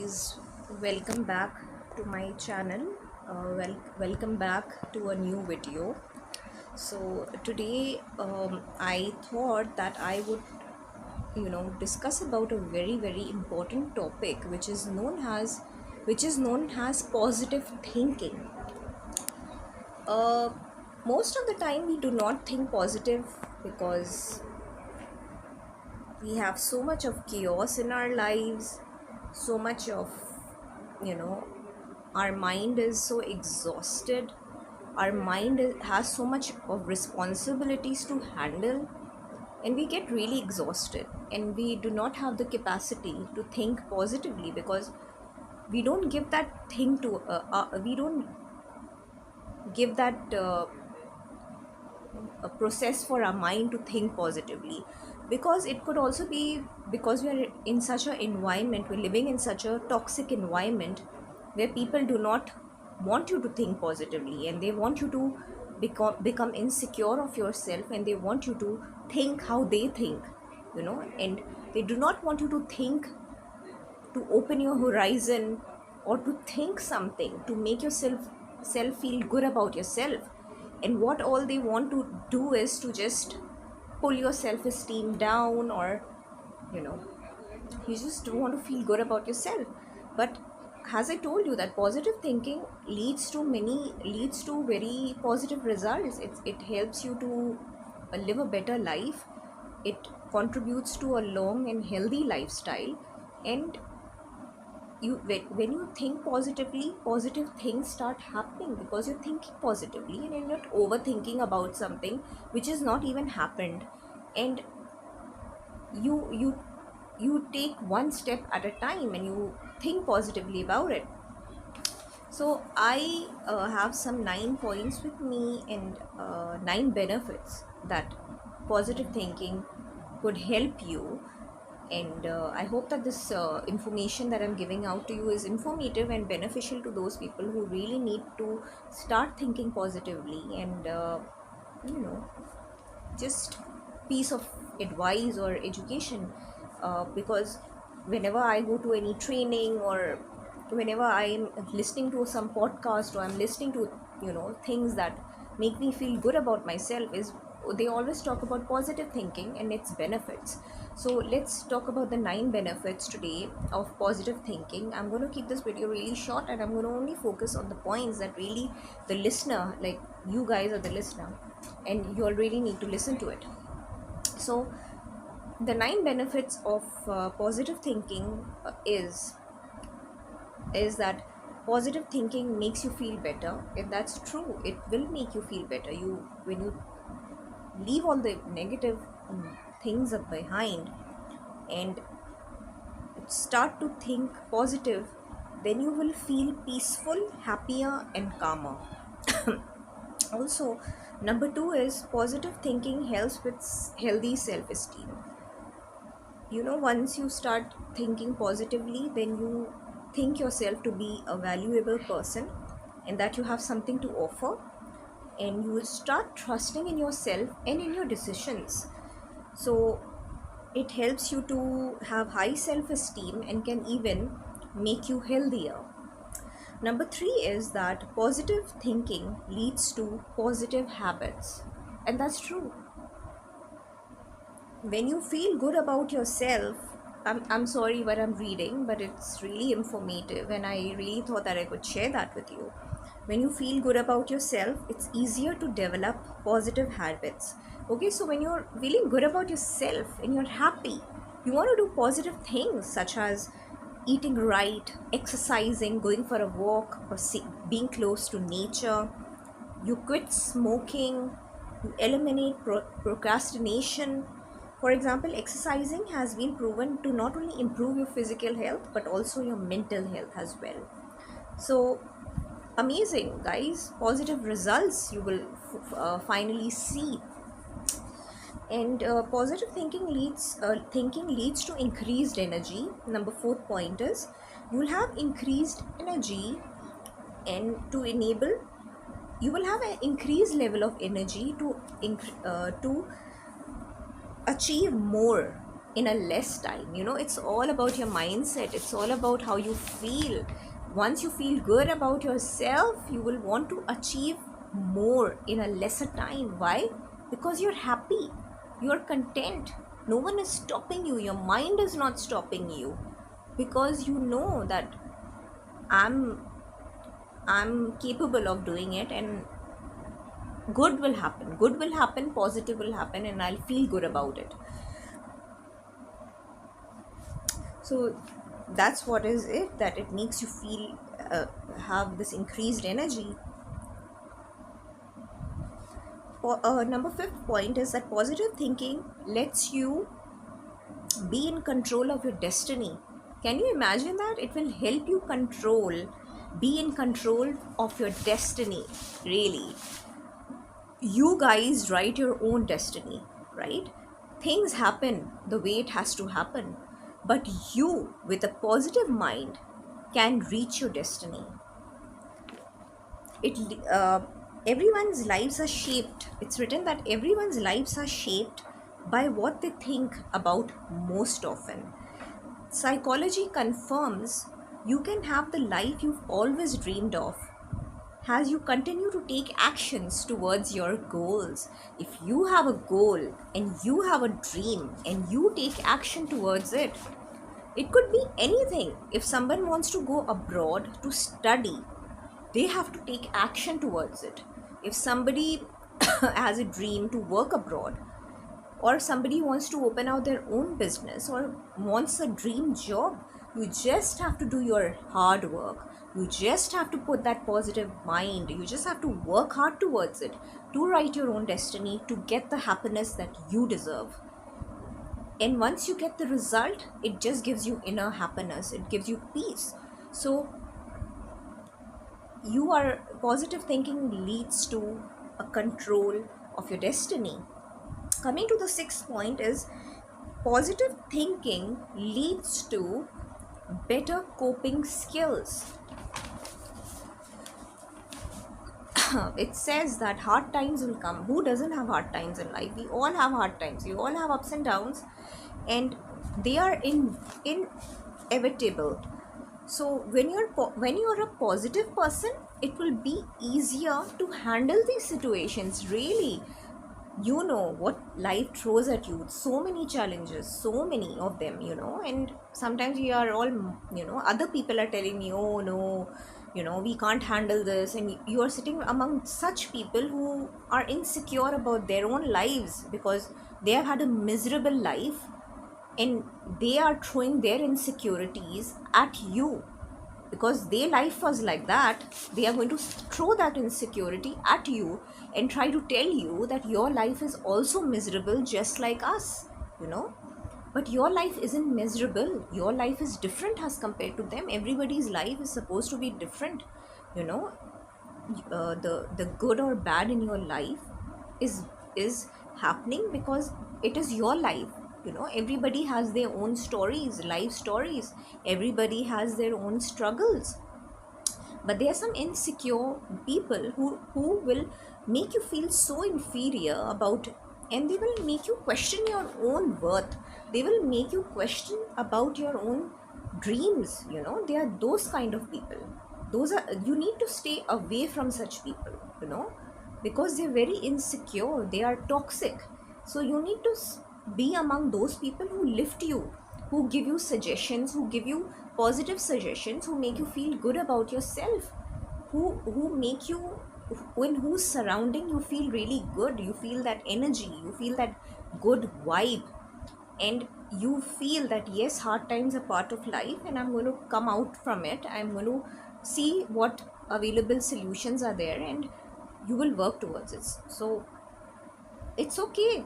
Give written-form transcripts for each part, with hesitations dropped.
guys, welcome back to my channel. Welcome back to a new video. So today I thought that I would discuss about a very important topic which is known as positive thinking. uh, Most of the time we do not think positive because we have so much of chaos in our lives, so much of you know our mind is so exhausted, our has so much of responsibilities to handle, and we get really exhausted, and we do not have the capacity to think positively because we don't give that thing to we don't give that a process for our mind to think positively, because it could also be because we are in such an environment, we're living in such a toxic environment where people do not want you to think positively, and they want you to become insecure of yourself, and they want you to think how they think, and they do not want you to think, to open your horizon, or to think something to make yourself self feel good about yourself. And what all they want to do is to just pull your self esteem down, or you know you just don't want to feel good about yourself. But as I told you, that positive thinking leads to very positive results. It helps you to live a better life. It contributes to a long and healthy lifestyle. And when you think positively, positive things start happening because you're thinking positively, and you're not overthinking about something which has not even happened. And you take one step at a time, and you think positively about it. So I have some 9 points with me, and 9 benefits that positive thinking could help you. And I hope that this information that I'm giving out to you is informative and beneficial to those people who really need to start thinking positively. And you know just piece of advice or education, because whenever I go to any training, or whenever I'm listening to some podcast, or I'm listening to things that make me feel good about myself, is they always talk about positive thinking and its benefits. So let's talk about the 9 benefits today of positive thinking. I'm going to keep this video really short, and I'm going to only focus on the points that really the listener, like you guys are the listener, and you all really need to listen to it. So the 9 benefits of positive thinking is that positive thinking makes you feel better. And that's true, it will make you feel better. When you leave all the negative things up behind and start to think positive, then you will feel peaceful, happier, and calmer. Also, number 2 is positive thinking helps with healthy self esteem. Once you start thinking positively, then you think yourself to be a valuable person, and that you have something to offer, and you will start trusting in yourself and in your decisions. So it helps you to have high self esteem and can even make you healthier. Number 3 is that positive thinking leads to positive habits. And that's true. When you feel good about yourself, I'm sorry what I'm reading, but it's really informative, and I really thought that I could share that with you. When you feel good about yourself, it's easier to develop positive habits. Okay, so when you're feeling good about yourself and you're happy, you want to do positive things such as eating right, exercising, going for a walk, or being close to nature. You quit smoking, you eliminate procrastination. For example, exercising has been proven to not only improve your physical health but also your mental health as well. So amazing, guys, positive results you will finally see. And positive thinking leads to increased energy. Number 4th point is you will have increased energy, and to enable you will have an increased level of energy to achieve more in a less time. It's all about your mindset, it's all about how you feel. Once you feel good about yourself, you will want to achieve more in a lesser time. Why? Because you're happy, you're content. No one is stopping you, your mind is not stopping you, because you know that i'm I'm capable of doing it, and good will happen, positive will happen, and I'll feel good about it. So that's what is it, that it makes you feel, have this increased energy. Number fifth point is that positive thinking lets you be in control of your destiny. Can you imagine that? It will help you be in control of your destiny. Really, you guys write your own destiny, right? Things happen the way it has to happen, but you, with a positive mind, can reach your destiny. it Everyone's lives are shaped, it's written that everyone's lives are shaped by what they think about most often. Psychology confirms you can have the life you've always dreamed of as you continue to take actions towards your goals. If you have a goal and you have a dream and you take action towards it, it could be anything. If someone wants to go abroad to study, they have to take action towards it. If somebody has a dream to work abroad, or somebody wants to open out their own business or wants a dream job, you just have to do your hard work. You just have to put that positive mind. You just have to work hard towards it, to write your own destiny, to get the happiness that you deserve. And once you get the result, it just gives you inner happiness, it gives you peace. So you are positive thinking leads to a control of your destiny. Coming to the sixth point is positive thinking leads to better coping skills. It says that hard times will come. Who doesn't have hard times in life? We all have hard times, we all have ups and downs, and they are inevitable. So when you're a positive person, it will be easier to handle these situations. Really, you know what life throws at you, so many challenges, so many of them, and sometimes we are all, other people are telling me, oh no, we can't handle this, and you are sitting among such people who are insecure about their own lives because they have had a miserable life, and they are throwing their insecurities at you because their life was like that. They are going to throw that insecurity at you and try to tell you that your life is also miserable just like us, you know but your life isn't miserable. Your life is different as compared to them. Everybody's life is supposed to be different. you know the good or bad in your life is happening because it is your life. Everybody has their own stories, life stories. Everybody has their own struggles. But there are some insecure people who will make you feel so inferior about, and they will make you question your own worth. They will make you question about your own dreams. They are those kind of people. Those are, you need to stay away from such people, because they're very insecure, they are toxic. So you need to be among those people who lift you, who give you suggestions, who give you positive suggestions, who make you feel good about yourself, who make you, when whose surrounding you feel really good, you feel that energy, you feel that good vibe, and you feel that yes, hard times are part of life and I'm going to come out from it. I'm going to see what available solutions are there, and you will work towards it. So it's okay.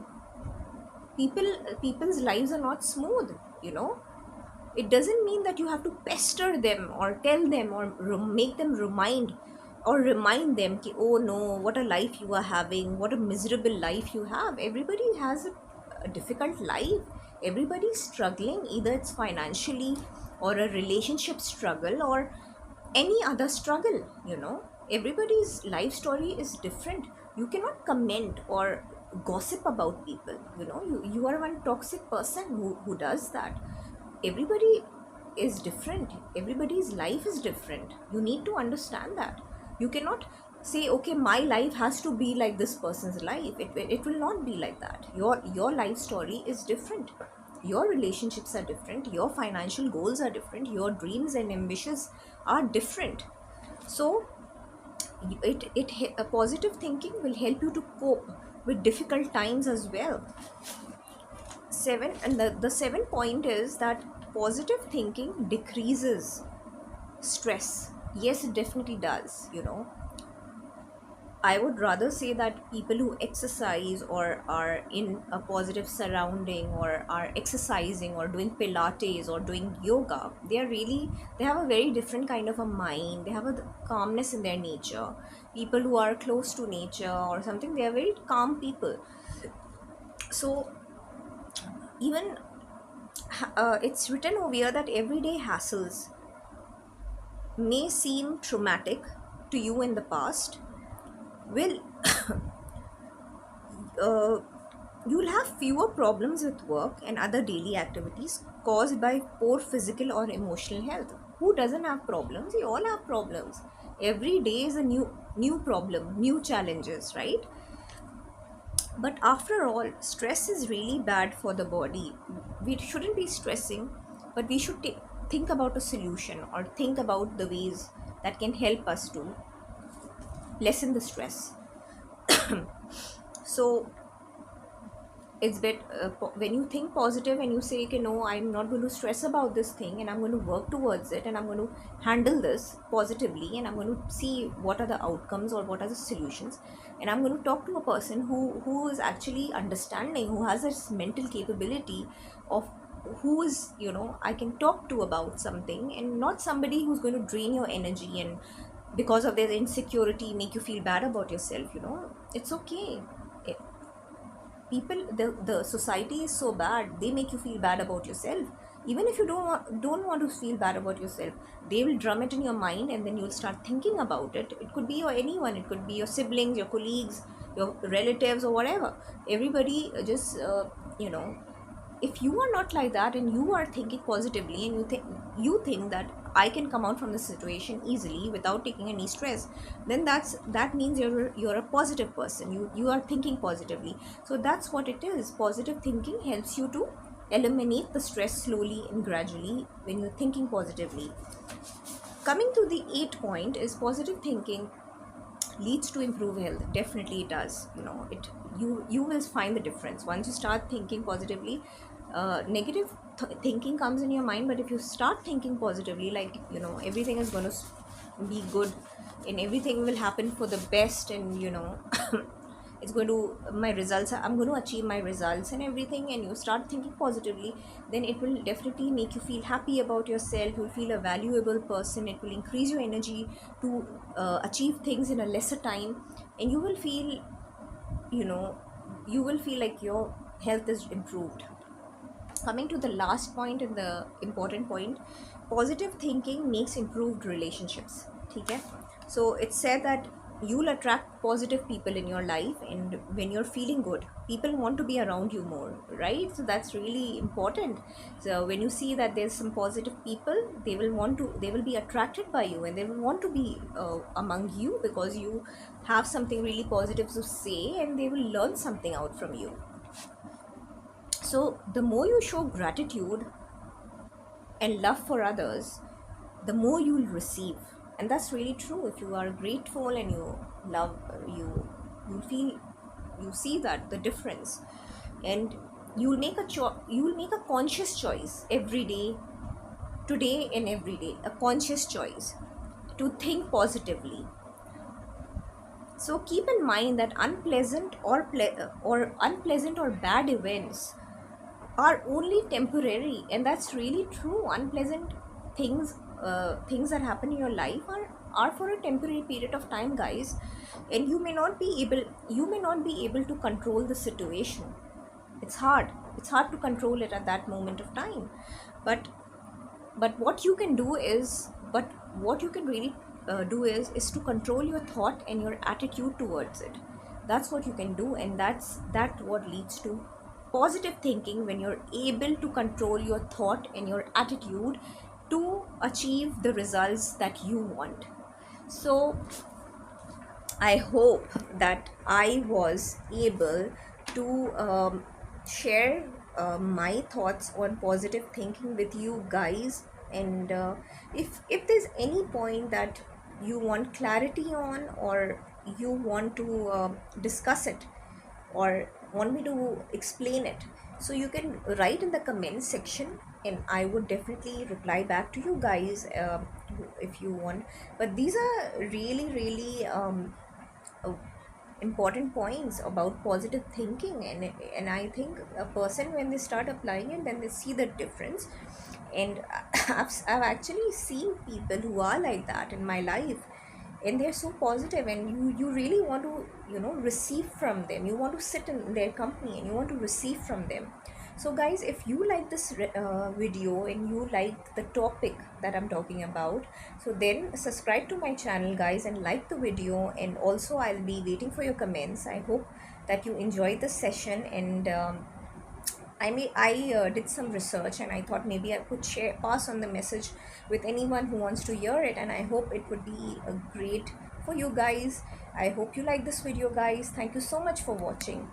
People's lives are not smooth. It doesn't mean that you have to pester them or tell them or make them remind them ki, oh no, what a life you are having, what a miserable life you have. Everybody has a difficult life. Everybody's struggling, either it's financially or a relationship struggle or any other struggle. Everybody's life story is different. You cannot comment or gossip about people. You are one toxic person who does that. Everybody is different, everybody's life is different. You need to understand that. You cannot say, okay, my life has to be like this person's life. It will not be like that. Your life story is different, your relationships are different, your financial goals are different, your dreams and ambitions are different. So a positive thinking will help you to cope with difficult times as well. The 7th point is that positive thinking decreases stress. Yes, it definitely does. I would rather say that people who exercise or are in a positive surrounding or are exercising or doing Pilates or doing yoga, they have a very different kind of a mind. They have a calmness in their nature. People who are close to nature or something, they are very calm people. So even it's written over here that everyday hassles may seem traumatic to you in the past. Will uh, you'll have fewer problems with work and other daily activities caused by poor physical or emotional health. Who doesn't have problems? We all have problems. Every day is a new problem, new challenges, right? But after all, stress is really bad for the body. We shouldn't be stressing, but we should think about a solution or think about the ways that can help us to lessen the stress. So it's when you think positive and you say, okay, no, I'm not going to stress about this thing and I'm going to work towards it and I'm going to handle this positively and I'm going to see what are the outcomes or what are the solutions, and I'm going to talk to a person who is actually understanding, who has this mental capability of, who is, I can talk to about something, and not somebody who's going to drain your energy and because of their insecurity make you feel bad about yourself. It's okay. People, the society is so bad, they make you feel bad about yourself. Even if you don't want to feel bad about yourself, they will drum it in your mind and then you'll start thinking about it. It could be your anyone, it could be your siblings, your colleagues, your relatives, or whatever. Everybody just if you are not like that and you are thinking positively and you think that I can come out from this situation easily without taking any stress, then that means you're a positive person. You are thinking positively. So that's what it is. Positive thinking helps you to eliminate the stress slowly and gradually when you're thinking positively. Coming to the 8th point is positive thinking leads to improve health. Definitely it does. You will find the difference once you start thinking positively. Negative thinking comes in your mind, but if you start thinking positively, like everything is going to be good and everything will happen for the best, and it's going to my results I'm going to achieve my results and everything, and you start thinking positively, then it will definitely make you feel happy about yourself. You'll feel a valuable person. It will increase your energy to achieve things in a lesser time, and you know you will feel like your health is improved. Coming to the last point and the important point, positive thinking makes improved relationships. Okay, so it's said that you'll attract positive people in your life, and when you're feeling good, people want to be around you more, right? So that's really important. So when you see that there's some positive people, they will be attracted by you and they will want to be among you, because you have something really positive to say and they will learn something out from you. So the more you show gratitude and love for others, the more you will receive. And that's really true. If you are grateful and you love, you feel, you see that the difference, and you will make a conscious choice every day, today and every day, a conscious choice to think positively. So keep in mind that unpleasant or bad events are only temporary, and that's really true. Unpleasant things that happen in your life are for a temporary period of time, guys, and you may not be able to control the situation. It's hard to control it at that moment of time, but what you can do is but what you can really do is to control your thought and your attitude towards it. That's what you can do, and that what leads to positive thinking, when you're able to control your thought and your attitude to achieve the results that you want. So I hope that I was able to share my thoughts on positive thinking with you guys. And if there's any point that you want clarity on, or you want to discuss it, or want me to explain it, so you can write in the comment section, and I would definitely reply back to you guys, if you want. But these are really really uh, important points about positive thinking, and I think a person, when they start applying it, then they see the difference. And I've actually seen people who are like that in my life, and they're so positive, and you really want to, receive from them. You want to sit in their company and you want to receive from them. So guys, if you like this video, and you like the topic that I'm talking about, so then subscribe to my channel guys, and like the video. And also I'll be waiting for your comments. I hope that you enjoyed the session. And I did some research, and I thought maybe I could pass on the message with anyone who wants to hear it. And I hope it would be great for you guys. I hope you like this video guys. Thank you so much for watching.